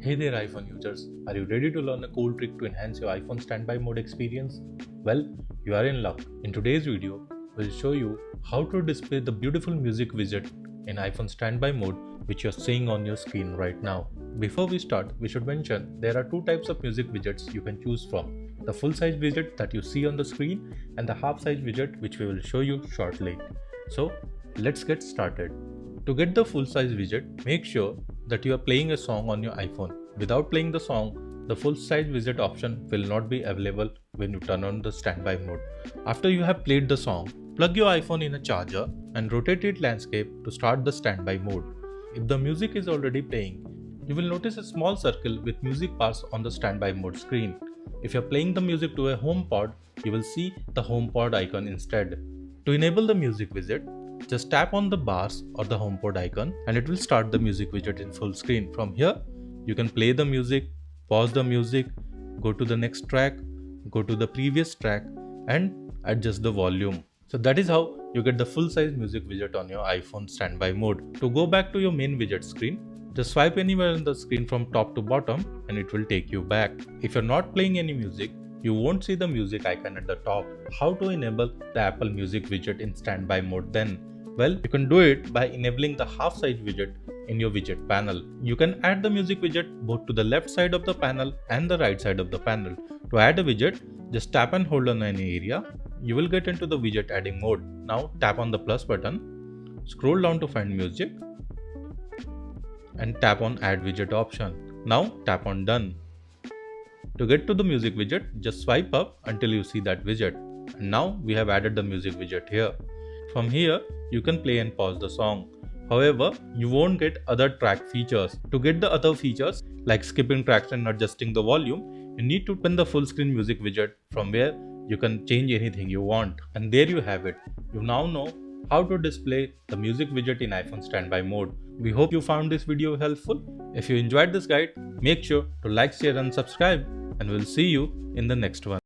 Hey there iPhone users, are you ready to learn a cool trick to enhance your iPhone standby mode experience? Well, you are in luck. In today's video, we'll show you how to display the beautiful music widget in iPhone standby mode which you're seeing on your screen right now. Before we start, we should mention there are two types of music widgets you can choose from. The full size widget that you see on the screen and the half size widget which we will show you shortly. So let's get started. To get the full size widget, make sure that you are playing a song on your iPhone. Without playing the song, the full size widget option will not be available when you turn on the standby mode. After you have played the song, plug your iPhone in a charger and rotate it landscape to start the standby mode. If the music is already playing, you will notice a small circle with music bars on the standby mode screen. If you are playing the music to a home pod, you will see the home pod icon instead. To enable the music widget, just tap on the bars or the HomePod icon and it will start the music widget in full screen. From here, you can play the music, pause the music, go to the next track, go to the previous track and adjust the volume. So that is how you get the full size music widget on your iPhone standby mode. To go back to your main widget screen, just swipe anywhere on the screen from top to bottom and it will take you back. If you're not playing any music, you won't see the music icon at the top. How to enable the Apple Music widget in standby mode then? Well, you can do it by enabling the half size widget in your widget panel. You can add the music widget both to the left side of the panel and the right side of the panel. To add a widget, just tap and hold on any area. You will get into the widget adding mode. Now tap on the plus button, scroll down to find music and tap on add widget option. Now tap on done. To get to the music widget, just swipe up until you see that widget. And now we have added the music widget here. From here, you can play and pause the song. However, you won't get other track features. To get the other features like skipping tracks and adjusting the volume, you need to open the full screen music widget from where you can change anything you want. And there you have it. You now know how to display the music widget in iPhone standby mode. We hope you found this video helpful. If you enjoyed this guide, make sure to like, share and subscribe and we'll see you in the next one.